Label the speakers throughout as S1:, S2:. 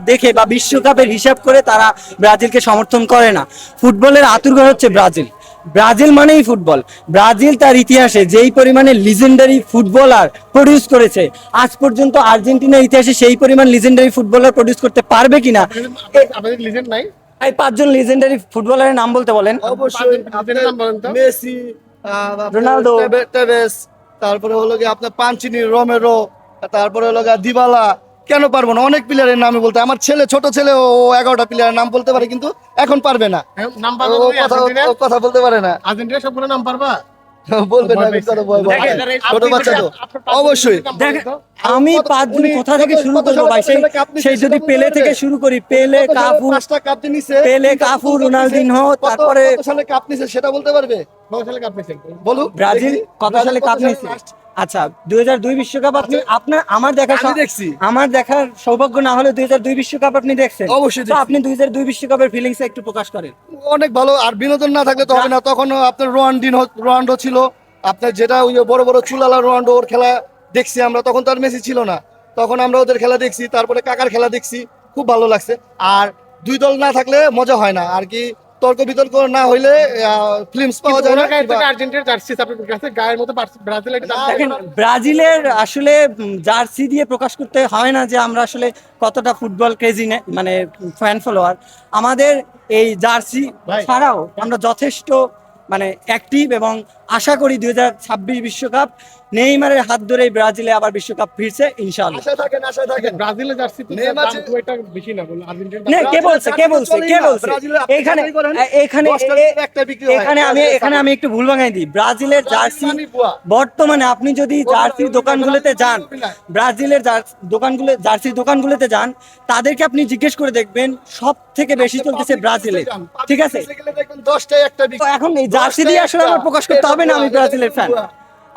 S1: দেখে বা বিশ্বকাপের হিসাব করে তারা ব্রাজিলকে সমর্থন করে না। ফুটবলের আতুরঘর হচ্ছে ব্রাজিল। ব্রাজিল মানেই ফুটবল। ব্রাজিল তার ইতিহাসে যেই পরিমাণে লিজেন্ডারি ফুটবলার প্রডিউস করেছে, আজ পর্যন্ত আর্জেন্টিনার ইতিহাসে সেই পরিমাণ লিজেন্ডারি ফুটবলার প্রডিউস করতে পারবে কিনা।
S2: আমাদের লিজেন্ড নাই।
S1: এই পাঁচজন লিজেন্ডারি ফুটবলারের নাম বলতে বলেন।
S3: অবশ্যই
S2: আপনার নাম বলেন তো।
S3: মেসি,
S1: রোনালদো,
S3: টেভেস, তারপরে হলো গিয়ে আপনার পাঞ্চিনি, রোমেরো, তারপরে হলো গিয়ে দিবালা। কেন পারবো না? অনেক প্লেয়ারের নাম বলতে, আমার ছোট ছেলে ও 11টা প্লেয়ারের নাম বলতে পারে, কিন্তু এখন পারবে না।
S2: নাম পারবা
S3: ও
S2: তুমি আর্জেন্টিনার?
S3: কথা বলতে পারে না।
S2: আর্জেন্টিনার সবগুলো নাম পারবা?
S3: বলবে না,
S2: ভয়
S3: কথা ভয় ভয়।
S1: দেখেন,
S3: ছোট বাচ্চা তো অবশ্যই।
S1: দেখেন, আমি পাঁচজন কোথা থেকে শুরু করবো ভাই? সেই যদি পেলে থেকে শুরু করি, পেলে, কাফু,
S3: 5টা কাপ নিছে,
S1: পেলে, কাফু, রোনালদিনহো, তারপরে
S3: কত সালে কাপ নিছে সেটা বলতে পারবে?
S2: কত সালে কাপ পেয়েছেন?
S3: বলুক
S1: ব্রাজিল
S3: দেখি।
S1: কত সালে কাপ নিয়েছে?
S3: last?
S1: আচ্ছা, 2002 বিশ্বকাপ আপনি আমার দেখার
S3: আমি দেখছি।
S1: আমার দেখার সৌভাগ্য না হলে 2002 বিশ্বকাপ আপনি দেখছেন?
S3: অবশ্যই
S1: তো
S3: দেখছি।
S1: আপনি 2002 বিশ্বকাপের ফিলিংস একটু প্রকাশ করেন।
S3: অনেক ভালো। আর বিনোদন না থাকলে তো হবে না। তখন আপনার রোনাল্ডো ছিল, আপনার যেটা ওই যে বড় বড় চুলালা রোনাল্ডো, ওর খেলা দেখছি আমরা। তখন তো আর মেসি ছিল না, তখন আমরা ওদের খেলা দেখছি। তারপরে কাকার খেলা দেখছি, খুব ভালো লাগছে। আর দুই দল না থাকলে মজা হয় না আর কি, তর্ক বিতর্ক না হইলে ফিল্মস পাওয়া যায় না।
S2: ওনার গায়ে থেকে আর্জেন্টিনার জার্সি আছে আপনার কাছে, গায়ের মতো ব্রাজিল এটা দাম
S1: দেখেন, ব্রাজিলের আসলে জার্সি দিয়ে প্রকাশ করতে হয় না যে আমরা আসলে কতটা ফুটবল ক্রেজি মানে ফ্যান ফলোয়ার। আমাদের এই জার্সি
S2: ভাই।
S1: ছাড়াও আমরা যথেষ্ট মানে অ্যাক্টিভ, এবং আশা করি 2026 বিশ্বকাপ নেইমারের হাত ধরেই ব্রাজিলে আবার বিশ্বকাপ ফিরছে ইনশাআল্লাহ।
S3: আশায় থাকেন, আশায় থাকেন।
S2: ব্রাজিলের জার্সি তো
S3: নেইমার
S2: দাম খুব একটা বেশি না বলে আর্জেন্টিনার
S1: না,
S2: দাম।
S1: কে বলছে
S3: ব্রাজিলের আপনি
S1: এখানে
S3: চাকরি করেন,
S1: এখানে
S3: 10 টাকা করে একটা বিক্রি হয়।
S1: এখানে আমি একটু ভুল ভাঙাই দিই। ব্রাজিলের জার্সি
S3: মানে বুয়া।
S1: বর্তমানে আপনি যদি জার্সির দোকানগুলোতে যান, ব্রাজিলের জার্সির দোকানগুলোতে যান, তাদেরকে আপনি জিজ্ঞেস করে দেখবেন সব থেকে বেশি চলতেছে ব্রাজিলে। ঠিক আছে,
S3: 10 টায় একটা
S1: তো
S3: বিক্রি।
S1: এখন এই জার্সি দিয়ে আসলে আমার প্রকাশ করতে হবে না আমি ব্রাজিলের ফ্যান।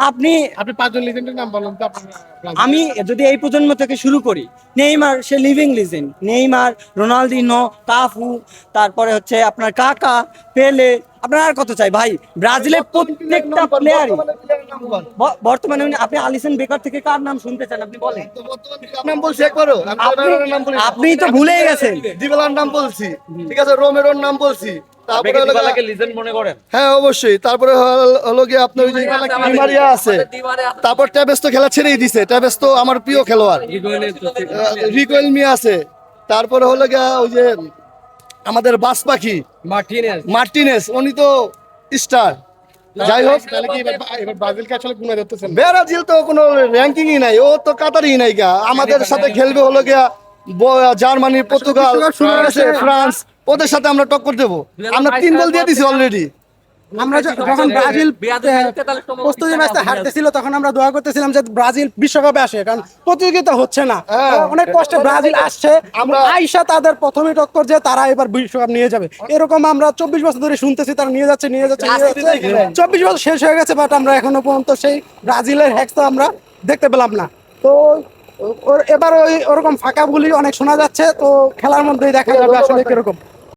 S1: আপনি
S2: আপনি পাঁচজন লিজেন্ডের নাম বলেন তো আপনার ব্রাজিল।
S1: আমি যদি এই প্রজন্ম থেকে শুরু করি, নেইমার সে living legend. Neymar, Ronaldinho, Cafu, তারপরে হচ্ছে আপনার কাকা, পেলে, আপনার আর কত চাই ভাই? ব্রাজিলের প্রত্যেকটা প্লেয়ারই বর্তমানে আপনি আলিসন বেকার থেকে কার নাম শুনতে চান আপনি বলেন?
S3: নাম বলছি একবারও?
S1: আপনি তো ভুলেই গেছেন।
S3: দিবালার নাম বলছি, ঠিক আছে, রোমেরোর নাম বলছি। তারপরে হলো গিয়ে-
S4: লিজেন্ড মনে করেন?
S3: হ্যাঁ অবশ্যই। তারপরে হলো গিয়ে আপনার ওই যে ডিমারিয়া আছে। তারপর ট্যাবেস তো খেলা ছেড়েই দিছে। ট্যাবেস তো আমার প্রিয় খেলোয়াড়। রিকোয়েল মিয়া আছে। তারপরে হলো গিয়ে ওই যে আমাদের বাস পাখি মার্টিনেস, উনি তো স্টার। যাই হোক,
S2: তাহলে কি এবার ব্রাজিলকে আসলে গুণে ধরতেছেন?
S3: ব্রাজিল তো কোনো র্যাঙ্কিংই নাই, ও তো কাতারই নাই গা। আমাদের সাথে খেলবে হলো গিয়া জার্মানি, পর্তুগাল, ফ্রান্স, ওদের সাথে আমরা টক্কর দেবো। আমরা 3 গোল দিয়ে দিছি অলরেডি।
S5: আমরা যখন ব্রাজিল প্রস্তুতি ম্যাচটা হারতেছিল তখন আমরা দোয়া করতেছিলাম যে ব্রাজিল বিশ্বকাপে আসে, কারণ প্রতিযোগিতা হচ্ছে না। অনেক কষ্টে ব্রাজিল আসছে, আমরা আইসা তাদের প্রথমে টক্কর যে তারা এবার বিশ্বকাপ নিয়ে যাবে, এরকম আমরা 24 বছর ধরে শুনতেছি তারা নিয়ে যাচ্ছে। 24 বছর শেষ হয়ে গেছে, বাট আমরা এখনো পর্যন্ত সেই ব্রাজিলের হ্যাক্স তো আমরা দেখতে পেলাম না। তো এবার ওরকম ফাঁকা গুলি অনেক শোনা যাচ্ছে, তো খেলার মধ্যেই দেখা যাবে আসলে কিরকম।